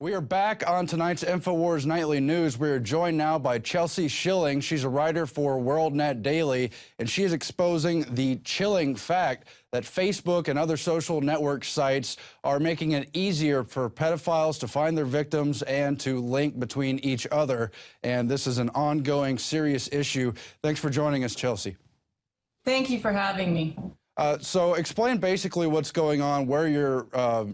We are back on tonight's InfoWars Nightly News. We are joined now by Chelsea Schilling. She's a writer for WorldNet Daily, and she is exposing the chilling fact that Facebook and other social network sites are making it easier for pedophiles to find their victims and to link between each other. And this is an ongoing, serious issue. Thanks for joining us, Chelsea. Thank you for having me. So explain basically what's going on, where your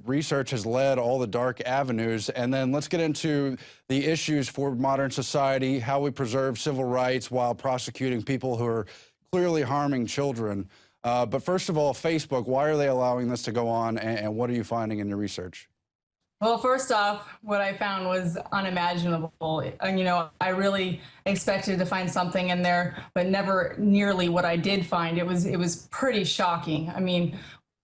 research has led, all the dark avenues, and then let's get into the issues for modern society, how we preserve civil rights while prosecuting people who are clearly harming children. But first of all, Facebook, why are they allowing this to go on, and what are you finding in your research? Well, first off, what I found was unimaginable. You know, I really expected to find something in there, but never nearly what I did find. It was pretty shocking. I mean,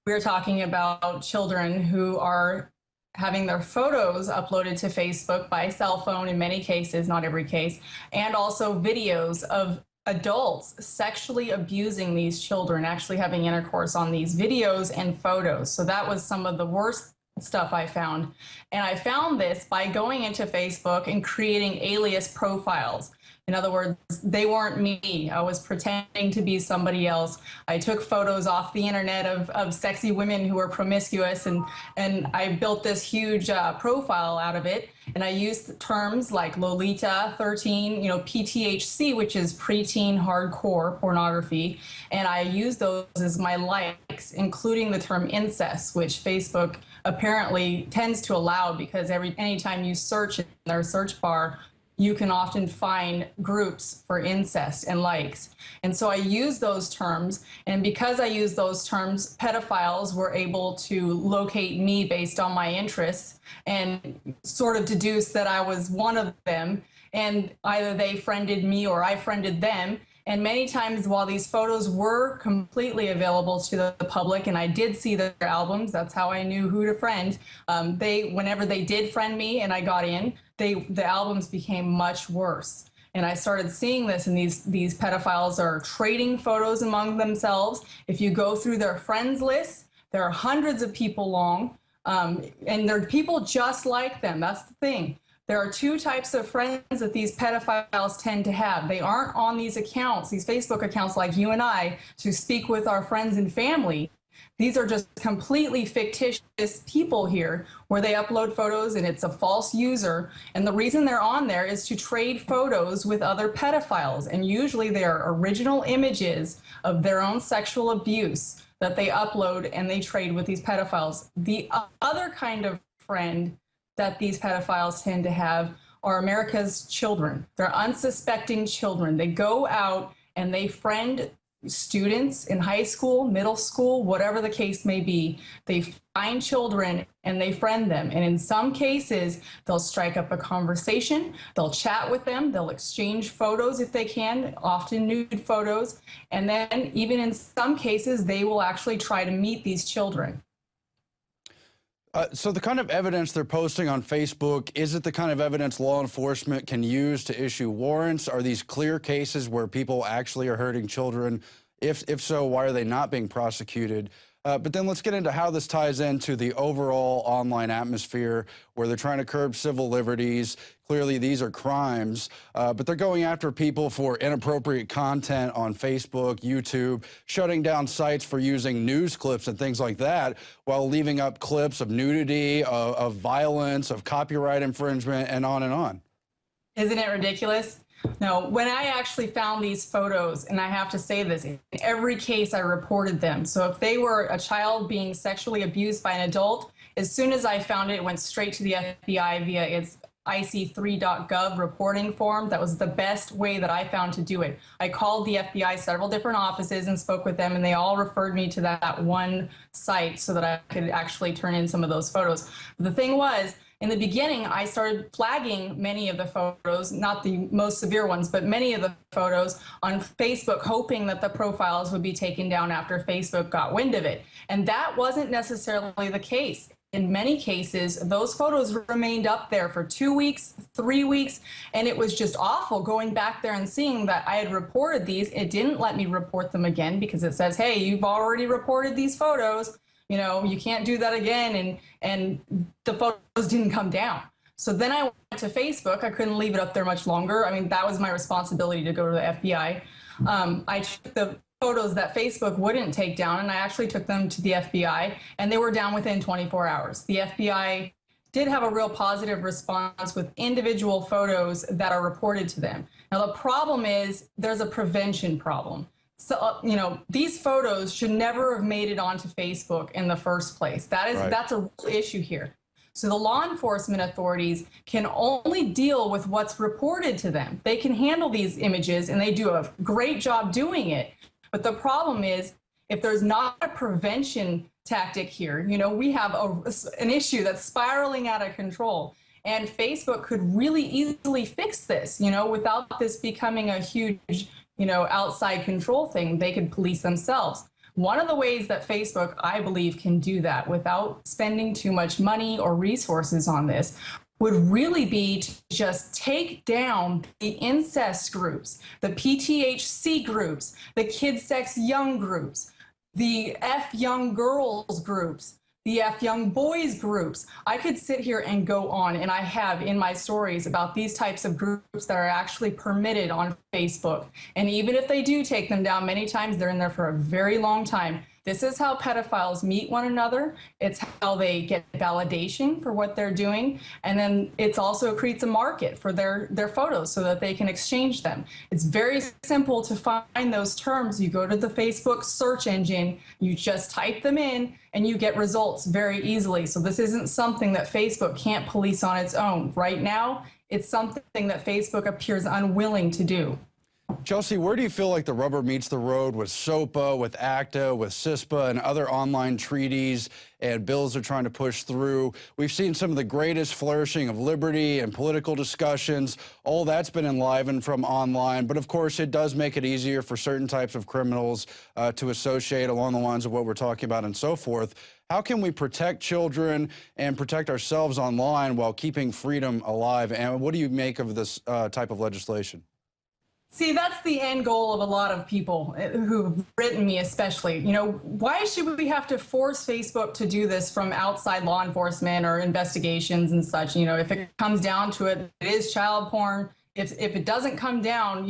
we're talking about children who are having their photos uploaded to Facebook by cell phone in many cases, not every case, and also videos of adults sexually abusing these children, actually having intercourse on these videos and photos. So that was some of the worst stuff I found. And I found this by going into Facebook and creating alias profiles. In other words, they weren't me. I was pretending to be somebody else. I took photos off the internet of sexy women who were promiscuous, and I built this huge profile out of it. And I used terms like Lolita 13, you know, PTHC, which is preteen hardcore pornography. And I used those as my likes, including the term incest, which Facebook apparently tends to allow because anytime you search in their search bar, you can often find groups for incest and likes. And so I use those terms, and because I use those terms, pedophiles were able to locate me based on my interests and sort of deduce that I was one of them, and either they friended me or I friended them. And many times, while these photos were completely available to the public, and I did see their albums, that's how I knew who to friend, whenever they did friend me and I got in, the albums became much worse. And I started seeing this, and these pedophiles are trading photos among themselves. If you go through their friends list, there are hundreds of people long, and they're people just like them. That's the thing. There are two types of friends that these pedophiles tend to have. They aren't on these accounts, these Facebook accounts like you and I, to speak with our friends and family. These are just completely fictitious people here where they upload photos and it's a false user. And the reason they're on there is to trade photos with other pedophiles. And usually they are original images of their own sexual abuse that they upload and they trade with these pedophiles. The other kind of friend that these pedophiles tend to have are America's children. They're unsuspecting children. They go out and they friend students in high school, middle school, whatever the case may be. They find children and they friend them. And in some cases, they'll strike up a conversation, they'll chat with them, they'll exchange photos if they can, often nude photos. And then even in some cases, they will actually try to meet these children. So the kind of evidence they're posting on Facebook, is it the kind of evidence law enforcement can use to issue warrants? Are these clear cases where people actually are hurting children? If so, why are they not being prosecuted? But then let's get into how this ties into the overall online atmosphere where they're trying to curb civil liberties. Clearly, these are crimes, but they're going after people for inappropriate content on Facebook, YouTube, shutting down sites for using news clips and things like that, while leaving up clips of nudity, of violence, of copyright infringement, and on and on. Isn't it ridiculous? No, when I actually found these photos, and I have to say this, in every case I reported them. So if they were a child being sexually abused by an adult, as soon as I found it, it went straight to the FBI via its IC3.gov reporting form. That was the best way that I found to do it. I called the FBI several different offices and spoke with them, and they all referred me to that one site so that I could actually turn in some of those photos. The thing was, in the beginning, I started flagging many of the photos, not the most severe ones, but many of the photos on Facebook, hoping that the profiles would be taken down after Facebook got wind of it. And that wasn't necessarily the case. In many cases, those photos remained up there for 2 weeks, 3 weeks, and it was just awful going back there and seeing that I had reported these. It didn't let me report them again because it says, hey, you've already reported these photos. You know, you can't do that again. And the photos didn't come down. So then I went to Facebook. I couldn't leave it up there much longer. I mean, that was my responsibility to go to the FBI. I took the photos that Facebook wouldn't take down, and I actually took them to the FBI, and they were down within 24 hours. The FBI did have a real positive response with individual photos that are reported to them. Now, the problem is there's a prevention problem. So, these photos should never have made it onto Facebook in the first place. That's a real issue here. So the law enforcement authorities can only deal with what's reported to them. They can handle these images, and they do a great job doing it. But the problem is, if there's not a prevention tactic here, we have an issue that's spiraling out of control. And Facebook could really easily fix this, without this becoming a huge, outside control thing. They could police themselves. One of the ways that Facebook, I believe, can do that without spending too much money or resources on this would really be to just take down the incest groups, the PTHC groups, the kid sex young groups, the F young girls groups, the F young boys groups. I could sit here and go on, and I have in my stories about these types of groups that are actually permitted on Facebook. And even if they do take them down, many times they're in there for a very long time. This is how pedophiles meet one another. It's how they get validation for what they're doing. And then it also creates a market for their photos so that they can exchange them. It's very simple to find those terms. You go to the Facebook search engine, you just type them in, and you get results very easily. So this isn't something that Facebook can't police on its own. Right now, it's something that Facebook appears unwilling to do. Chelsea, where do you feel like the rubber meets the road with SOPA, with ACTA, with CISPA, and other online treaties and bills they're trying to push through? We've seen some of the greatest flourishing of liberty and political discussions. All that's been enlivened from online. But, of course, it does make it easier for certain types of criminals to associate along the lines of what we're talking about and so forth. How can we protect children and protect ourselves online while keeping freedom alive? And what do you make of this type of legislation? See, that's the end goal of a lot of people who've written me especially. Why should we have to force Facebook to do this from outside law enforcement or investigations and such? If it comes down to it, it is child porn. If it doesn't come down,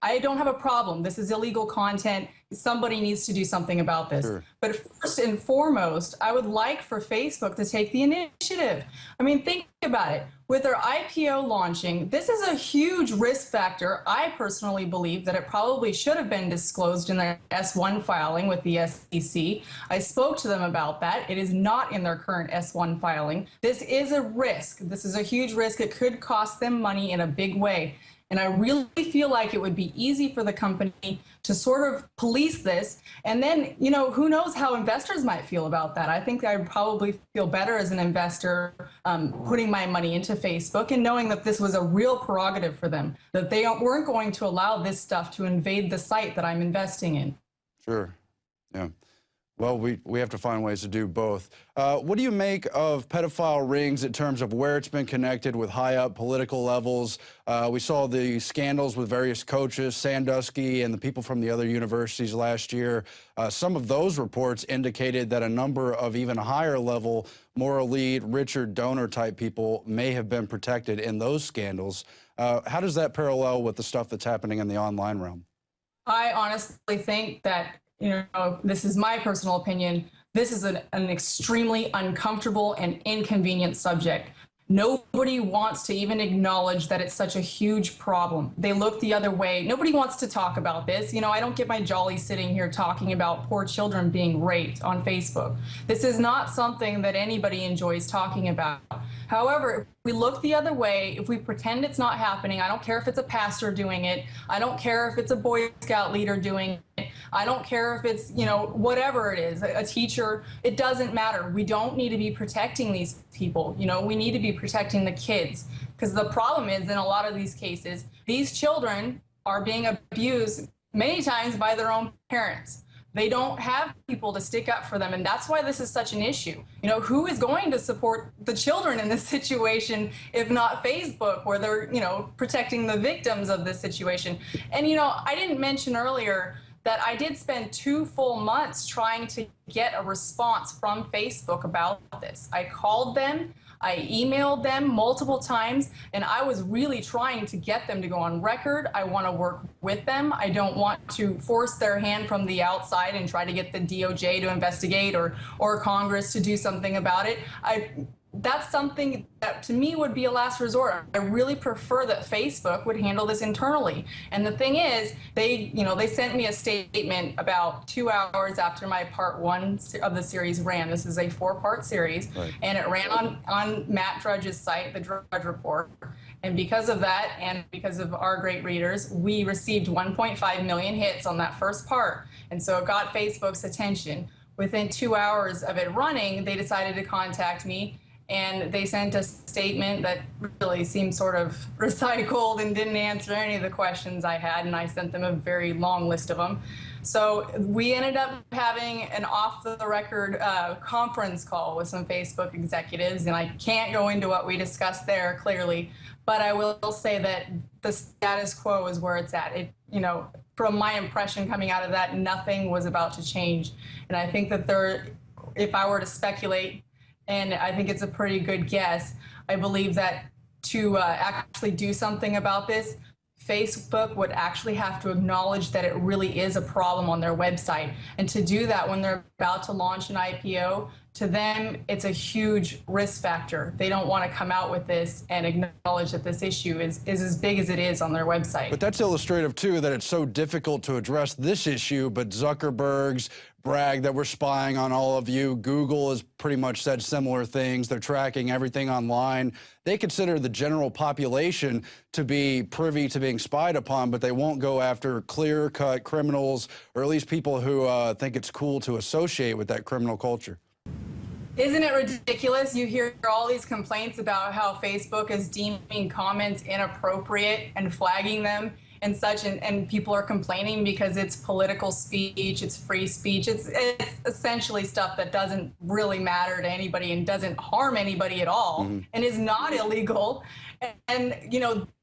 I don't have a problem. This is illegal content. Somebody needs to do something about this. Sure. But first and foremost, I would like for Facebook to take the initiative. I mean, think about it. With their IPO launching, this is a huge risk factor. I personally believe that it probably should have been disclosed in their S1 filing with the SEC. I spoke to them about that. It is not in their current S1 filing. This is a risk. This is a huge risk. It could cost them money in a big way. And I really feel like it would be easy for the company to sort of police this. And then, who knows how investors might feel about that. I think I would probably feel better as an investor putting my money into Facebook and knowing that this was a real prerogative for them, that they weren't going to allow this stuff to invade the site that I'm investing in. Sure. Yeah. Well, we have to find ways to do both. What do you make of pedophile rings in terms of where it's been connected with high-up political levels? We saw the scandals with various coaches, Sandusky, and the people from the other universities last year. Some of those reports indicated that a number of even higher-level, more elite, richer donor-type people may have been protected in those scandals. How does that parallel with the stuff that's happening in the online realm? I honestly think that this is my personal opinion. This is an extremely uncomfortable and inconvenient subject. Nobody wants to even acknowledge that it's such a huge problem. They look the other way. Nobody wants to talk about this. I don't get my jolly sitting here talking about poor children being raped on Facebook. This is not something that anybody enjoys talking about. However, if we look the other way, if we pretend it's not happening, I don't care if it's a pastor doing it. I don't care if it's a Boy Scout leader doing it. I don't care if it's, whatever it is, a teacher. It doesn't matter. We don't need to be protecting these people. We need to be protecting the kids. Because the problem is, in a lot of these cases, these children are being abused many times by their own parents. They don't have people to stick up for them, and that's why this is such an issue. Who is going to support the children in this situation if not Facebook, where they're, protecting the victims of this situation? And, I didn't mention earlier that I did spend 2 full months trying to get a response from Facebook about this. I called them. I emailed them multiple times, and I was really trying to get them to go on record. I want to work with them. I don't want to force their hand from the outside and try to get the DOJ to investigate or Congress to do something about it. That's something that to me would be a last resort. I really prefer that Facebook would handle this internally. And the thing is, they sent me a statement about 2 hours after my part 1 of the series ran. This is a 4-part series, right. And it ran on Matt Drudge's site, the Drudge Report. And because of that, and because of our great readers, we received 1.5 million hits on that first part. And so it got Facebook's attention. Within 2 hours of it running, they decided to contact me. And they sent a statement that really seemed sort of recycled and didn't answer any of the questions I had, and I sent them a very long list of them. So we ended up having an off-the-record conference call with some Facebook executives, and I can't go into what we discussed there clearly, but I will say that the status quo is where it's at. From my impression coming out of that, nothing was about to change. And I think that if I were to speculate, and I think it's a pretty good guess, I believe that to actually do something about this, Facebook would actually have to acknowledge that it really is a problem on their website. And to do that when they're about to launch an IPO, to them, it's a huge risk factor. They don't want to come out with this and acknowledge that this issue is as big as it is on their website. But that's illustrative, too, that it's so difficult to address this issue, but Zuckerberg's brag that we're spying on all of you. Google has pretty much said similar things. They're tracking everything online. They consider the general population to be privy to being spied upon, but they won't go after clear-cut criminals, or at least people who think it's cool to associate with that criminal culture. Isn't it ridiculous? You hear all these complaints about how Facebook is deeming comments inappropriate and flagging them and such, and people are complaining because it's political speech, it's free speech, it's essentially stuff that doesn't really matter to anybody and doesn't harm anybody at all, and is not illegal. And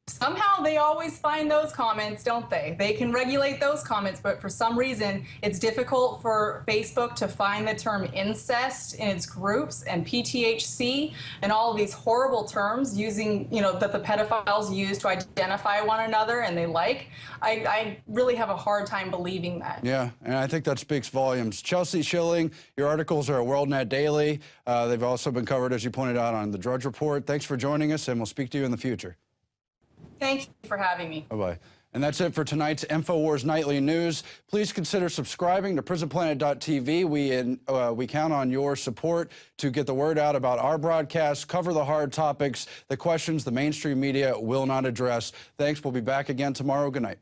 somehow they always find those comments, don't they? They can regulate those comments, but for some reason, it's difficult for Facebook to find the term incest in its groups and PTHC and all of these horrible terms using, that the pedophiles use to identify one another and they like. I really have a hard time believing that. Yeah, and I think that speaks volumes. Chelsea Schilling, your articles are at WorldNet Daily. They've also been covered, as you pointed out, on the Drudge Report. Thanks for joining us, and we'll speak to you in the future. Thank you for having me. Bye-bye. And that's it for tonight's InfoWars Nightly News. Please consider subscribing to PrisonPlanet.tv. We count on your support to get the word out about our broadcasts, cover the hard topics, the questions the mainstream media will not address. Thanks. We'll be back again tomorrow. Good night.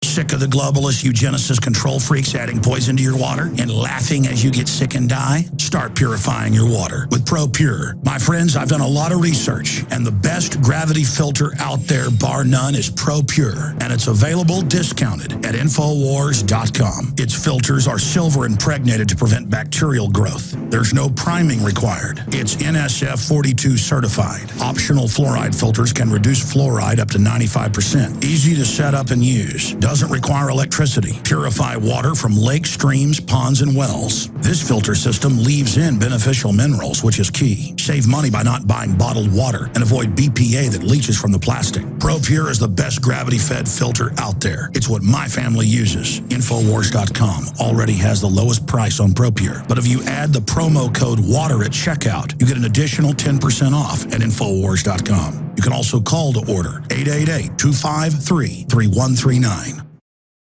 Sick of the globalist eugenicist control freaks adding poison to your water and laughing as you get sick and die? Start purifying your water with ProPure. My friends, I've done a lot of research, and the best gravity filter out there, bar none, is ProPure, and it's available discounted at Infowars.com. Its filters are silver impregnated to prevent bacterial growth. There's no priming required. It's NSF 42 certified. Optional fluoride filters can reduce fluoride up to 95%. Easy to set up and use. Doesn't require electricity. Purify water from lakes, streams, ponds, and wells. This filter system leaves in beneficial minerals, which is key. Save money by not buying bottled water and avoid BPA that leaches from the plastic. ProPure is the best gravity-fed filter out there. It's what my family uses. Infowars.com already has the lowest price on ProPure. But if you add the promo code WATER at checkout, you get an additional 10% off at Infowars.com. You can also call to order 888-253-3139.